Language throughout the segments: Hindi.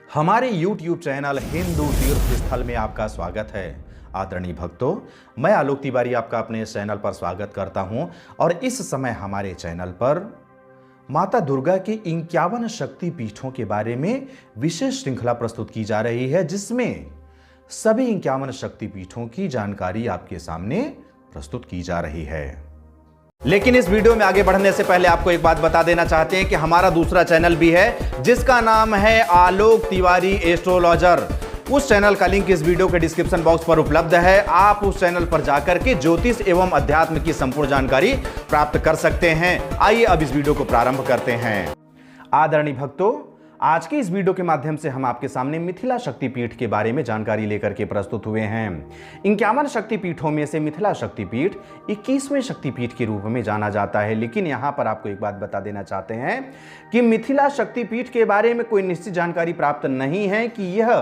हमारे YouTube चैनल हिंदू तीर्थ स्थल में आपका स्वागत है। आदरणीय भक्तों, मैं आलोक तिवारी आपका अपने चैनल पर स्वागत करता हूं और इस समय हमारे चैनल पर माता दुर्गा की 51 शक्ति पीठों के बारे में विशेष श्रृंखला प्रस्तुत की जा रही है, जिसमें सभी 51 शक्ति पीठों की जानकारी आपके सामने प्रस्तुत की जा रही है। लेकिन इस वीडियो में आगे बढ़ने से पहले आपको एक बात बता देना चाहते हैं कि हमारा दूसरा चैनल भी है, जिसका नाम है आलोक तिवारी एस्ट्रोलॉजर। उस चैनल का लिंक इस वीडियो के डिस्क्रिप्शन बॉक्स पर उपलब्ध है। आप उस चैनल पर जाकर के ज्योतिष एवं अध्यात्म की संपूर्ण जानकारी प्राप्त कर सकते हैं। आइए अब इस वीडियो को प्रारंभ करते हैं। आदरणीय भक्तों, आज की इस वीडियो के माध्यम से हम आपके सामने मिथिला शक्तिपीठ के बारे में जानकारी लेकर के प्रस्तुत हुए हैं। 51 शक्तिपीठों में से मिथिला शक्तिपीठ 21वें शक्तिपीठ के रूप में जाना जाता है। लेकिन यहां पर आपको एक बात बता देना चाहते हैं कि मिथिला शक्तिपीठ के बारे में कोई निश्चित जानकारी प्राप्त नहीं है कि यह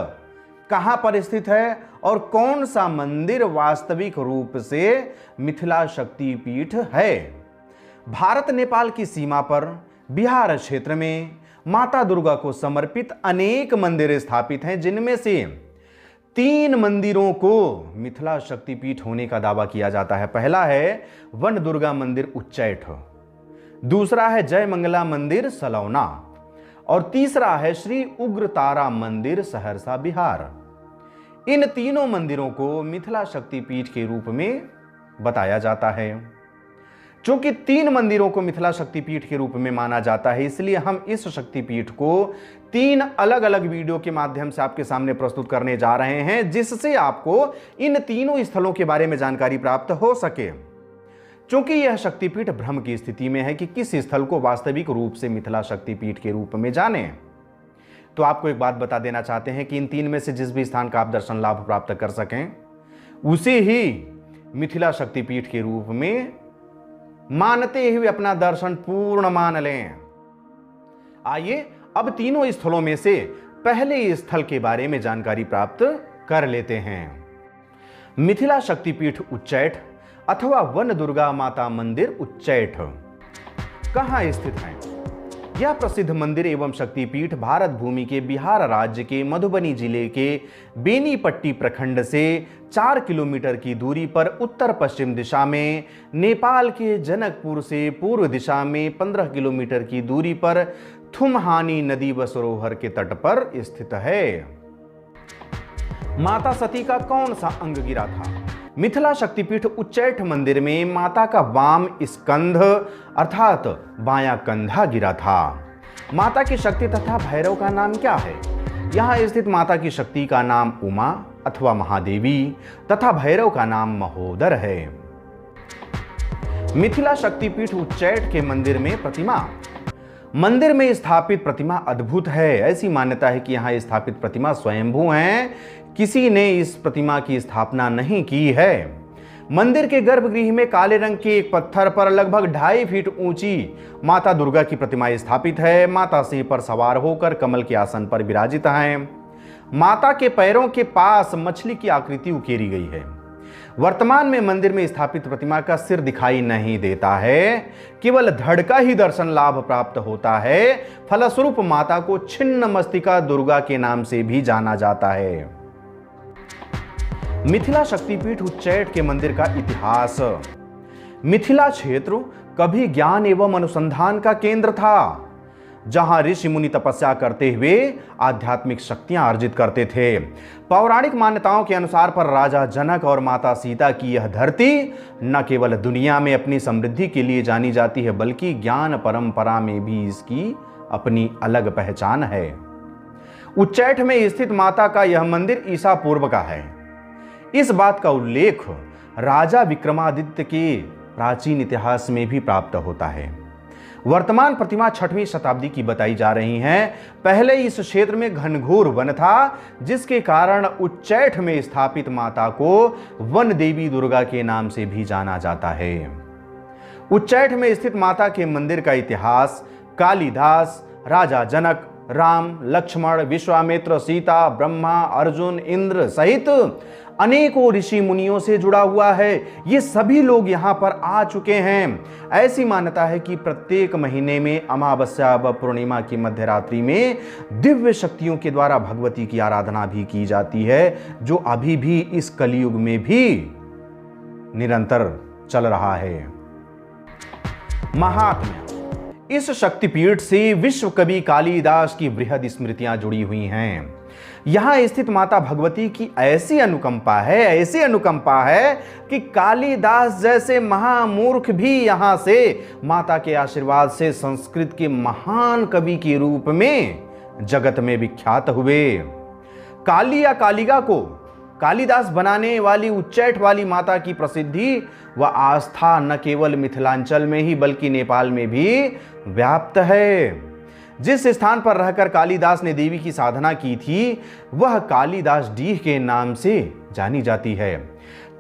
कहां पर स्थित है और कौन सा मंदिर वास्तविक रूप से मिथिला शक्तिपीठ है। भारत नेपाल की सीमा पर बिहार क्षेत्र में माता दुर्गा को समर्पित अनेक मंदिर स्थापित हैं, जिनमें से 3 मंदिरों को मिथिला शक्तिपीठ होने का दावा किया जाता है। पहला है वन दुर्गा मंदिर उच्चैठ, दूसरा है जय मंगला मंदिर सलौना और तीसरा है श्री उग्रतारा मंदिर सहरसा बिहार। इन तीनों मंदिरों को मिथिला शक्तिपीठ के रूप में बताया जाता है। चूंकि 3 मंदिरों को मिथिला शक्तिपीठ के रूप में माना जाता है, इसलिए हम इस शक्तिपीठ को 3 अलग अलग वीडियो के माध्यम से आपके सामने प्रस्तुत करने जा रहे हैं, जिससे आपको इन तीनों स्थलों के बारे में जानकारी प्राप्त हो सके। चूंकि यह शक्तिपीठ भ्रम की स्थिति में है कि किस स्थल को वास्तविक रूप से मिथिला शक्तिपीठ के रूप में जाने, तो आपको एक बात बता देना चाहते हैं कि इन 3 में से जिस भी स्थान का आप दर्शन लाभ प्राप्त कर सकें, उसे ही मिथिला शक्तिपीठ के रूप में मानते हुए अपना दर्शन पूर्ण मान लें। आइए अब तीनों स्थलों में से पहले स्थल के बारे में जानकारी प्राप्त कर लेते हैं। मिथिला शक्तिपीठ उच्चैठ अथवा वन दुर्गा माता मंदिर उच्चैठ कहां स्थित है? यह प्रसिद्ध मंदिर एवं शक्तिपीठ भारत भूमि के बिहार राज्य के मधुबनी जिले के बेनीपट्टी प्रखंड से 4 किलोमीटर की दूरी पर उत्तर पश्चिम दिशा में, नेपाल के जनकपुर से पूर्व दिशा में 15 किलोमीटर की दूरी पर थुमहानी नदी व सरोवर के तट पर स्थित है। माता सती का कौन सा अंग गिरा था? मिथिला शक्तिपीठ उच्चैठ मंदिर में माता का वाम स्कंध अर्थात बायां कंधा गिरा था। माता की शक्ति तथा भैरव का नाम क्या है? यहां स्थित माता की शक्ति का नाम उमा अथवा महादेवी तथा भैरव का नाम महोदर है। मिथिला शक्तिपीठ उच्चैठ के मंदिर में प्रतिमा। मंदिर में स्थापित प्रतिमा अद्भुत है। ऐसी मान्यता है कि यहां स्थापित प्रतिमा स्वयंभू है, किसी ने इस प्रतिमा की स्थापना नहीं की है। मंदिर के गर्भगृह में काले रंग के एक पत्थर पर लगभग 2.5 फीट ऊंची माता दुर्गा की प्रतिमा स्थापित है। माता सिंह पर सवार होकर कमल के आसन पर विराजित हैं। माता के पैरों के पास मछली की आकृति उकेरी गई है। वर्तमान में मंदिर में स्थापित प्रतिमा का सिर दिखाई नहीं देता है, केवल धड़ का ही दर्शन लाभ प्राप्त होता है। फलस्वरूप माता को छिन्न मस्तिका दुर्गा के नाम से भी जाना जाता है। मिथिला शक्तिपीठ उच्चैठ के मंदिर का इतिहास। मिथिला क्षेत्र कभी ज्ञान एवं अनुसंधान का केंद्र था, जहां ऋषि मुनि तपस्या करते हुए आध्यात्मिक शक्तियां अर्जित करते थे। पौराणिक मान्यताओं के अनुसार पर राजा जनक और माता सीता की यह धरती न केवल दुनिया में अपनी समृद्धि के लिए जानी जाती है, बल्कि ज्ञान परंपरा में भी इसकी अपनी अलग पहचान है। उच्चैठ में स्थित माता का यह मंदिर ईसा पूर्व का है। इस बात का उल्लेख राजा विक्रमादित्य के प्राचीन इतिहास में भी प्राप्त होता है। वर्तमान प्रतिमा 6वीं शताब्दी की बताई जा रही हैं। पहले इस क्षेत्र में घनघोर वन था, जिसके कारण उच्चैठ में स्थापित माता को वन देवी दुर्गा के नाम से भी जाना जाता है। उच्चैठ में स्थित माता के मंदिर का इतिहास कालिदास, राजा जनक राम, लक्ष्मण, विश्वामित्र, सीता, ब्रह्मा, अर्जुन, इंद्र सहित अनेकों ऋषि मुनियों से जुड़ा हुआ है। ये सभी लोग यहाँ पर आ चुके हैं। ऐसी मान्यता है कि प्रत्येक महीने में अमावस्या व पूर्णिमा की मध्य रात्रि में दिव्य शक्तियों के द्वारा भगवती की आराधना भी की जाती है, जो अभी भी इस कलयुग में भी निरंतर चल रहा है। महात्म्य। इस शक्तिपीठ से विश्व कवि कालिदास की बृहद स्मृतियां जुड़ी हुई हैं। यहां स्थित माता भगवती की ऐसी अनुकंपा है कि कालिदास जैसे महामूर्ख भी यहां से माता के आशीर्वाद से संस्कृत के महान कवि के रूप में जगत में विख्यात हुए। काली या कालिका को कालिदास बनाने वाली उच्चैठ वाली माता की प्रसिद्धि व आस्था न केवल मिथिलांचल में ही बल्कि नेपाल में भी व्याप्त है। जिस स्थान पर रहकर कालिदास ने देवी की साधना की थी वह कालिदास डीह के नाम से जानी जाती है।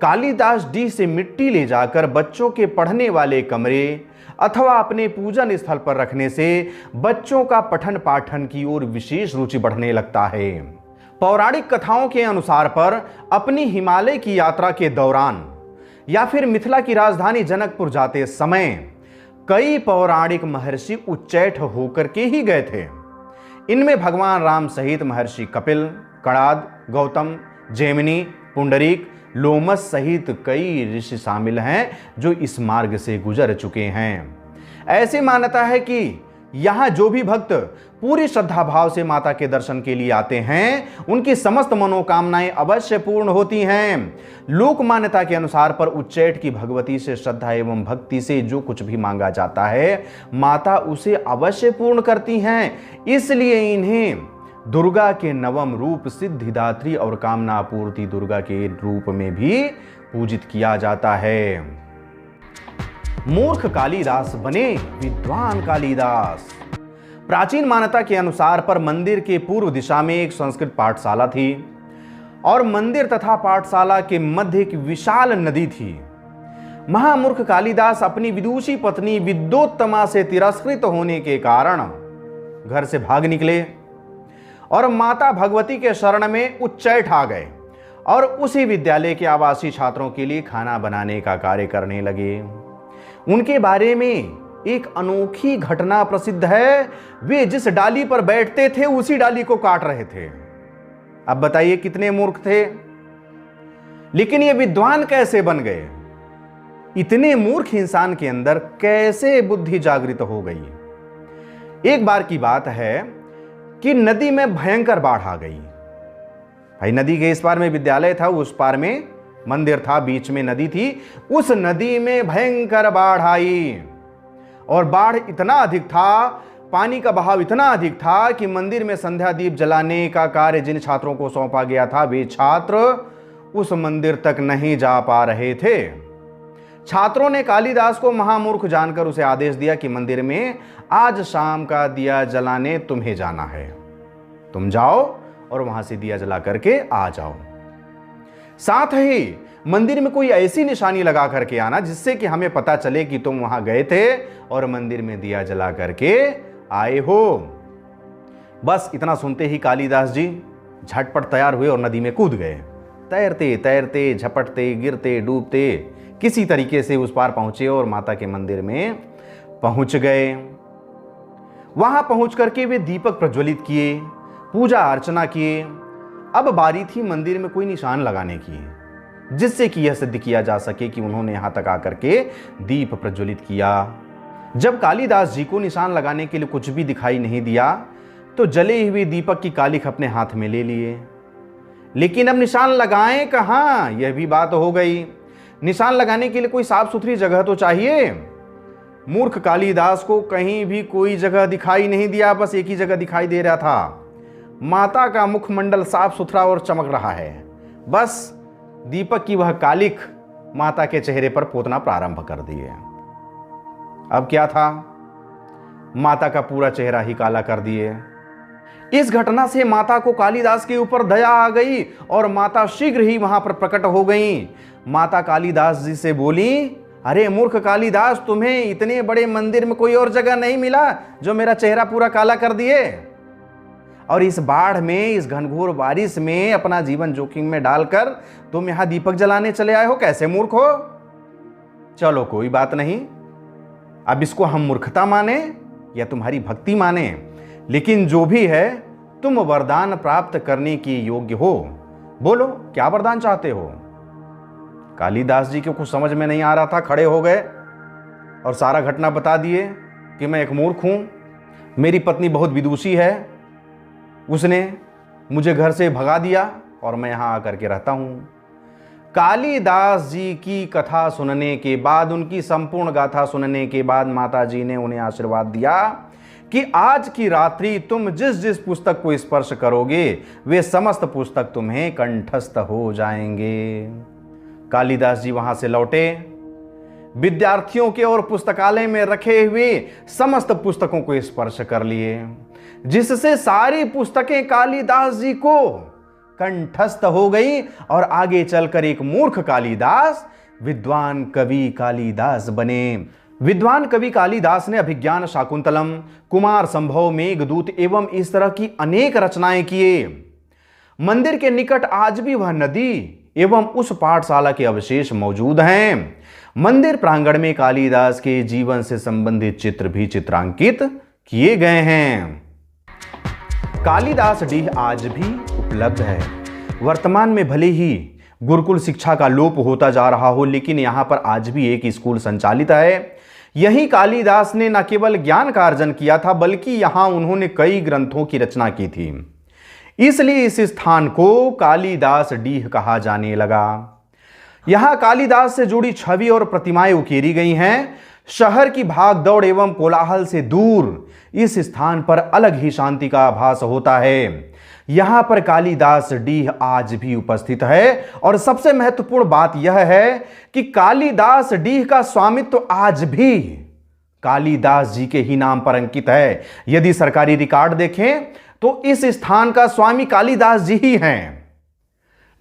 कालिदास डीह से मिट्टी ले जाकर बच्चों के पढ़ने वाले कमरे अथवा अपने पूजन स्थल पर रखने से बच्चों का पठन पाठन की ओर विशेष रुचि बढ़ने लगता है। पौराणिक कथाओं के अनुसार पर अपनी हिमालय की यात्रा के दौरान या फिर मिथिला की राजधानी जनकपुर जाते समय कई पौराणिक महर्षि उच्चैठ होकर के ही गए थे। इनमें भगवान राम सहित महर्षि कपिल, कणाद, गौतम, जैमिनी, पुंडरीक, लोमस सहित कई ऋषि शामिल हैं जो इस मार्ग से गुजर चुके हैं। ऐसी मान्यता है कि यहाँ जो भी भक्त पूरी श्रद्धा भाव से माता के दर्शन के लिए आते हैं उनकी समस्त मनोकामनाएं अवश्य पूर्ण होती हैं। लोक मान्यता के अनुसार पर उच्चैठ की भगवती से श्रद्धा एवं भक्ति से जो कुछ भी मांगा जाता है माता उसे अवश्य पूर्ण करती हैं। इसलिए इन्हें दुर्गा के नवम रूप सिद्धिदात्री और कामना पूर्ति दुर्गा के रूप में भी पूजित किया जाता है। मूर्ख कालिदास बने विद्वान कालिदास। प्राचीन मान्यता के अनुसार पर मंदिर के पूर्व दिशा में एक संस्कृत पाठशाला थी और मंदिर तथा पाठशाला के मध्य एक विशाल नदी थी। महामूर्ख कालिदास अपनी विदुषी पत्नी विद्योत्तमा से तिरस्कृत होने के कारण घर से भाग निकले और माता भगवती के शरण में उच्चैठ आ गए और उसी विद्यालय के आवासीय छात्रों के लिए खाना बनाने का कार्य करने लगे। उनके बारे में एक अनोखी घटना प्रसिद्ध है। वे जिस डाली पर बैठते थे उसी डाली को काट रहे थे। अब बताइए कितने मूर्ख थे, लेकिन ये विद्वान कैसे बन गए? इतने मूर्ख इंसान के अंदर कैसे बुद्धि जागृत हो गई? एक बार की बात है कि नदी में भयंकर बाढ़ आ गई। भाई नदी के इस पार में विद्यालय था, उस पार में मंदिर था, बीच में नदी थी। उस नदी में भयंकर बाढ़ आई और बाढ़ इतना अधिक था, पानी का बहाव इतना अधिक था कि मंदिर में संध्या दीप जलाने का कार्य जिन छात्रों को सौंपा गया था वे छात्र उस मंदिर तक नहीं जा पा रहे थे। छात्रों ने कालिदास को महामूर्ख जानकर उसे आदेश दिया कि मंदिर में आज शाम का दिया जलाने तुम्हें जाना है, तुम जाओ और वहां से दिया जला करके आ जाओ। साथ ही मंदिर में कोई ऐसी निशानी लगा करके आना जिससे कि हमें पता चले कि तुम वहां गए थे और मंदिर में दिया जला करके आए हो। बस इतना सुनते ही कालिदास जी झटपट तैयार हुए और नदी में कूद गए। तैरते तैरते, झपटते, गिरते, डूबते किसी तरीके से उस पार पहुंचे और माता के मंदिर में पहुंच गए। वहां पहुंच करके वे दीपक प्रज्वलित किए, पूजा अर्चना किए। अब बारी थी मंदिर में कोई निशान लगाने की जिससे कि यह सिद्ध किया जा सके कि उन्होंने यहां तक आकर के दीप प्रज्वलित किया। जब कालिदास जी को निशान लगाने के लिए कुछ भी दिखाई नहीं दिया तो जले हुए दीपक की कालिख अपने हाथ में ले लिए, लेकिन अब निशान लगाएं कहां, यह भी बात हो गई। निशान लगाने के लिए कोई साफ सुथरी जगह तो चाहिए। मूर्ख कालिदास को कहीं भी कोई जगह दिखाई नहीं दिया, बस एक ही जगह दिखाई दे रहा था। माता का मुखमंडल साफ सुथरा और चमक रहा है, बस दीपक की वह कालिख माता के चेहरे पर पोतना प्रारंभ कर दिए। अब क्या था, माता का पूरा चेहरा ही काला कर दिए। इस घटना से माता को कालिदास के ऊपर दया आ गई और माता शीघ्र ही वहां पर प्रकट हो गई। माता कालिदास जी से बोली, अरे मूर्ख कालिदास, तुम्हें इतने बड़े मंदिर में कोई और जगह नहीं मिला जो मेरा चेहरा पूरा काला कर दिए? और इस बाढ़ में, इस घनघोर बारिश में अपना जीवन जोखिम में डालकर तुम यहां दीपक जलाने चले आए हो। कैसे मूर्ख हो। चलो कोई बात नहीं, अब इसको हम मूर्खता माने या तुम्हारी भक्ति माने, लेकिन जो भी है तुम वरदान प्राप्त करने के योग्य हो। बोलो क्या वरदान चाहते हो। कालिदास जी को कुछ समझ में नहीं आ रहा था, खड़े हो गए और सारा घटना बता दिए कि मैं एक मूर्ख हूं, मेरी पत्नी बहुत विदुषी है, उसने मुझे घर से भगा दिया और मैं यहां आकर के रहता हूं। कालिदास जी की कथा सुनने के बाद, उनकी संपूर्ण गाथा सुनने के बाद माता जी ने उन्हें आशीर्वाद दिया कि आज की रात्रि तुम जिस जिस पुस्तक को स्पर्श करोगे वे समस्त पुस्तक तुम्हें कंठस्थ हो जाएंगे। कालिदास जी वहां से लौटे, विद्यार्थियों के और पुस्तकालय में रखे हुए समस्त पुस्तकों को स्पर्श कर लिए, जिससे सारी पुस्तकें कालिदास जी को कंठस्थ हो गई और आगे चलकर एक मूर्ख कालिदास विद्वान कवि कालिदास बने। विद्वान कवि कालिदास ने अभिज्ञान शाकुंतलम, कुमार संभव, मेघदूत एवं इस तरह की अनेक रचनाएं किए। मंदिर के निकट आज भी वह नदी एवं उस पाठशाला के अवशेष मौजूद हैं। मंदिर प्रांगण में कालिदास के जीवन से संबंधित चित्र भी चित्रांकित किए गए हैं। कालिदास डीह आज भी उपलब्ध है। वर्तमान में भले ही गुरुकुल शिक्षा का लोप होता जा रहा हो, लेकिन यहां पर आज भी एक स्कूल संचालित है। यही कालिदास ने न केवल ज्ञान का अर्जन किया था, बल्कि यहां उन्होंने कई ग्रंथों की रचना की थी। इसलिए इस स्थान को कालिदास डीह कहा जाने लगा। यहां कालिदास से जुड़ी छवि और प्रतिमाएं उकेरी गई हैं। शहर की भागदौड़ एवं कोलाहल से दूर इस स्थान पर अलग ही शांति का आभास होता है। यहां पर कालिदास डीह आज भी उपस्थित है और सबसे महत्वपूर्ण बात यह है कि कालिदास डीह का स्वामित्व आज भी कालिदास जी के ही नाम पर अंकित है। यदि सरकारी रिकॉर्ड देखें तो इस स्थान का स्वामी कालिदास जी ही हैं।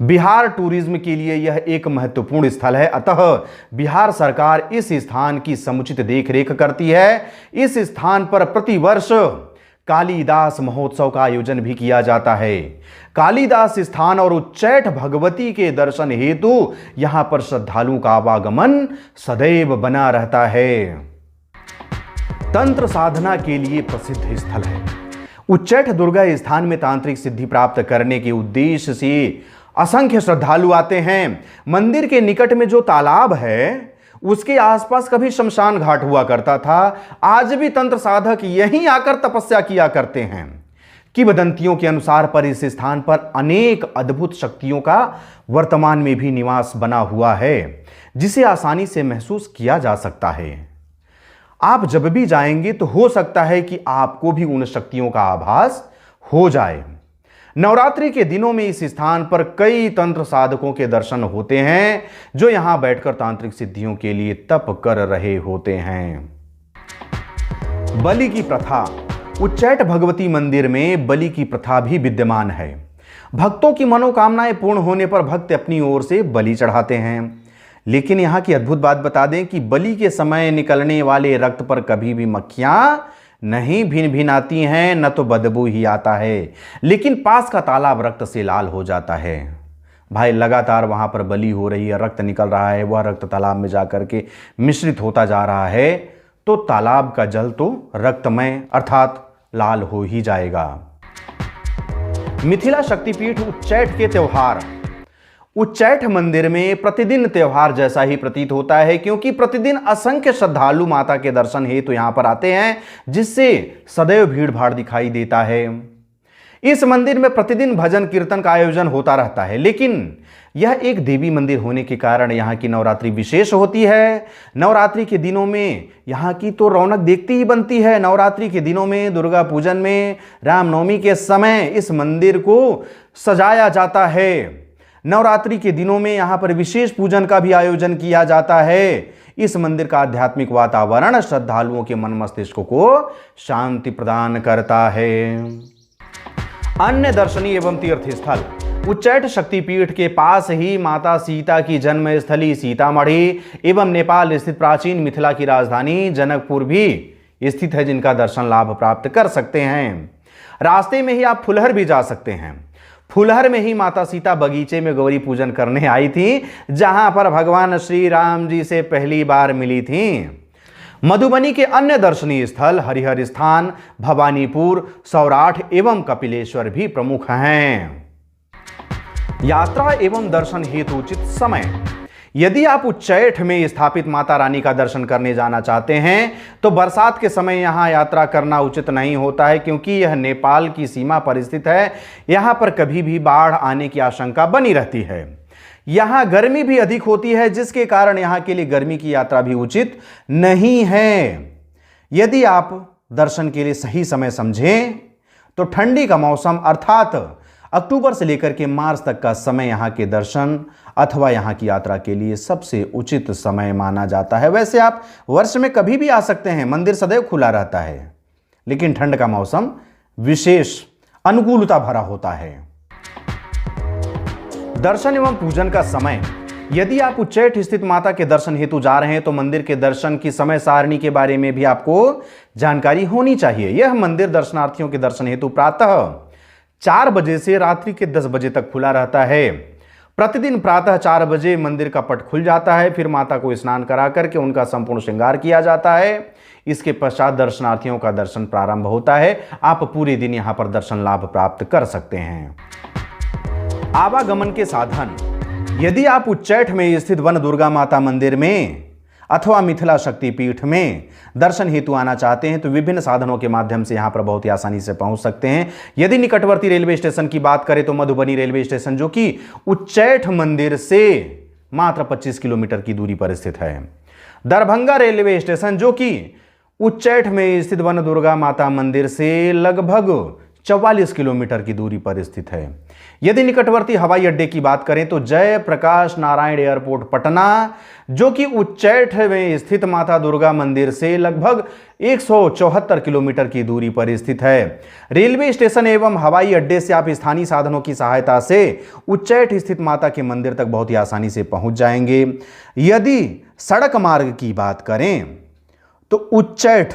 बिहार टूरिज्म के लिए यह एक महत्वपूर्ण स्थल है, अतः बिहार सरकार इस स्थान की समुचित देखरेख करती है। इस स्थान पर प्रतिवर्ष कालिदास महोत्सव का आयोजन भी किया जाता है। कालिदास स्थान और उच्चैठ भगवती के दर्शन हेतु यहां पर श्रद्धालुओं का आवागमन सदैव बना रहता है। तंत्र साधना के लिए प्रसिद्ध स्थल है। उच्चैठ दुर्गा स्थान में तांत्रिक सिद्धि प्राप्त करने के उद्देश्य से असंख्य श्रद्धालु आते हैं। मंदिर के निकट में जो तालाब है उसके आसपास कभी शमशान घाट हुआ करता था। आज भी तंत्र साधक यहीं आकर तपस्या किया करते हैं। किंवदंतियों के अनुसार पर इस स्थान पर अनेक अद्भुत शक्तियों का वर्तमान में भी निवास बना हुआ है, जिसे आसानी से महसूस किया जा सकता है। आप जब भी जाएंगे तो हो सकता है कि आपको भी उन शक्तियों का आभास हो जाए। नवरात्रि के दिनों में इस स्थान पर कई तंत्र साधकों के दर्शन होते हैं, जो यहां बैठकर तांत्रिक सिद्धियों के लिए तप कर रहे होते हैं। बलि की प्रथा। उच्चैठ भगवती मंदिर में बलि की प्रथा भी विद्यमान है। भक्तों की मनोकामनाएं पूर्ण होने पर भक्त अपनी ओर से बलि चढ़ाते हैं। लेकिन यहां की अद्भुत बात बता दें कि बलि के समय निकलने वाले रक्त पर कभी भी मक्खियां नहीं भिन भिन आती हैं, न तो बदबू ही आता है, लेकिन पास का तालाब रक्त से लाल हो जाता है। भाई लगातार वहां पर बलि हो रही है, रक्त निकल रहा है, वह रक्त तालाब में जाकर के मिश्रित होता जा रहा है, तो तालाब का जल तो रक्तमय अर्थात लाल हो ही जाएगा। मिथिला शक्तिपीठ उच्चैठ के त्योहार। उच्चैठ मंदिर में प्रतिदिन त्योहार जैसा ही प्रतीत होता है, क्योंकि प्रतिदिन असंख्य श्रद्धालु माता के दर्शन हेतु यहां पर आते हैं, जिससे सदैव भीड़ भाड़ दिखाई देता है। इस मंदिर में प्रतिदिन भजन कीर्तन का आयोजन होता रहता है, लेकिन यह एक देवी मंदिर होने के कारण यहाँ की नवरात्रि विशेष होती है। नवरात्रि के दिनों में यहाँ की तो रौनक देखती ही बनती है। नवरात्रि के दिनों में, दुर्गा पूजन में, रामनवमी के समय इस मंदिर को सजाया जाता है। नवरात्रि के दिनों में यहाँ पर विशेष पूजन का भी आयोजन किया जाता है। इस मंदिर का आध्यात्मिक वातावरण श्रद्धालुओं के मन मस्तिष्क को शांति प्रदान करता है। अन्य दर्शनीय एवं तीर्थ स्थल। उच्चैठ शक्तिपीठ के पास ही माता सीता की जन्म स्थली सीतामढ़ी एवं नेपाल स्थित प्राचीन मिथिला की राजधानी जनकपुर भी स्थित है, जिनका दर्शन लाभ प्राप्त कर सकते हैं। रास्ते में ही आप फुलहर भी जा सकते हैं। फुलहर में ही माता सीता बगीचे में गौरी पूजन करने आई थी, जहां पर भगवान श्री राम जी से पहली बार मिली थी। मधुबनी के अन्य दर्शनीय स्थल हरिहर स्थान, भवानीपुर, सौराठ एवं कपिलेश्वर भी प्रमुख हैं। यात्रा एवं दर्शन हेतु उचित समय। यदि आप उच्चैठ में स्थापित माता रानी का दर्शन करने जाना चाहते हैं तो बरसात के समय यहां यात्रा करना उचित नहीं होता है, क्योंकि यह नेपाल की सीमा पर स्थित है। यहां पर कभी भी बाढ़ आने की आशंका बनी रहती है। यहां गर्मी भी अधिक होती है, जिसके कारण यहां के लिए गर्मी की यात्रा भी उचित नहीं है। यदि आप दर्शन के लिए सही समय समझें तो ठंडी का मौसम अर्थात अक्टूबर से लेकर के मार्च तक का समय यहां के दर्शन अथवा यहां की यात्रा के लिए सबसे उचित समय माना जाता है। वैसे आप वर्ष में कभी भी आ सकते हैं, मंदिर सदैव खुला रहता है, लेकिन ठंड का मौसम विशेष अनुकूलता भरा होता है। दर्शन एवं पूजन का समय। यदि आप उच्चैठ स्थित माता के दर्शन हेतु जा रहे हैं तो मंदिर के दर्शन की समय सारणी के बारे में भी आपको जानकारी होनी चाहिए। यह मंदिर दर्शनार्थियों के दर्शन हेतु प्रातः 4 बजे से रात्रि के 10 बजे तक खुला रहता है। प्रतिदिन प्रातः 4 बजे मंदिर का पट खुल जाता है, फिर माता को स्नान करा करके उनका संपूर्ण श्रृंगार किया जाता है। इसके पश्चात दर्शनार्थियों का दर्शन प्रारंभ होता है। आप पूरे दिन यहां पर दर्शन लाभ प्राप्त कर सकते हैं। आवागमन के साधन। यदि आप उच्चैठ में स्थित वन दुर्गा माता मंदिर में अथवा मिथिला शक्तिपीठ में दर्शन हेतु आना चाहते हैं तो विभिन्न साधनों के माध्यम से यहां पर बहुत ही आसानी से पहुंच सकते हैं। यदि निकटवर्ती रेलवे स्टेशन की बात करें तो मधुबनी रेलवे स्टेशन, जो कि उच्चैठ मंदिर से मात्र 25 किलोमीटर की दूरी पर स्थित है। दरभंगा रेलवे स्टेशन, जो कि उच्चैठ में स्थित वन दुर्गा माता मंदिर से लगभग 44 किलोमीटर की दूरी पर स्थित है। यदि निकटवर्ती हवाई अड्डे की बात करें तो जयप्रकाश नारायण एयरपोर्ट पटना, जो कि उच्चैठ में स्थित माता दुर्गा मंदिर से लगभग 174 किलोमीटर की दूरी पर स्थित है। रेलवे स्टेशन एवं हवाई अड्डे से आप स्थानीय साधनों की सहायता से उच्चैठ स्थित माता के मंदिर तक बहुत ही आसानी से पहुंच जाएंगे। यदि सड़क मार्ग की बात करें तो उच्चैठ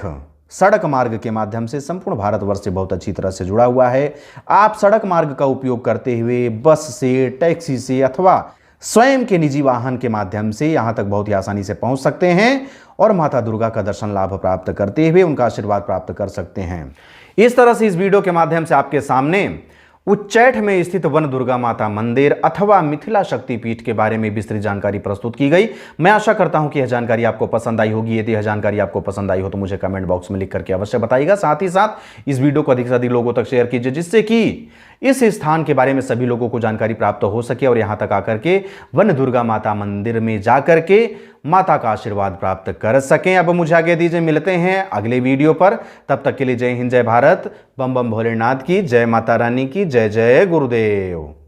सड़क मार्ग के माध्यम से संपूर्ण भारतवर्ष से बहुत अच्छी तरह से जुड़ा हुआ है। आप सड़क मार्ग का उपयोग करते हुए बस से, टैक्सी से अथवा स्वयं के निजी वाहन के माध्यम से यहां तक बहुत ही आसानी से पहुंच सकते हैं और माता दुर्गा का दर्शन लाभ प्राप्त करते हुए उनका आशीर्वाद प्राप्त कर सकते हैं। इस तरह से इस वीडियो के माध्यम से आपके सामने उच्चैठ में स्थित वन दुर्गा माता मंदिर अथवा मिथिला शक्तिपीठ के बारे में विस्तृत जानकारी प्रस्तुत की गई। मैं आशा करता हूं कि यह जानकारी आपको पसंद आई होगी। यदि यह जानकारी आपको पसंद आई हो तो मुझे कमेंट बॉक्स में लिख करके अवश्य बताइएगा। साथ ही साथ इस वीडियो को अधिक से अधिक लोगों तक शेयर कीजिए, जिससे कि इस स्थान के बारे में सभी लोगों को जानकारी प्राप्त हो सके और यहां तक आकर के वन दुर्गा माता मंदिर में जाकर के माता का आशीर्वाद प्राप्त कर सकें। अब मुझे आगे दीजिए, मिलते हैं अगले वीडियो पर। तब तक के लिए जय हिंद, जय भारत, बम बम भोलेनाथ की जय, माता रानी की जय, जय गुरुदेव।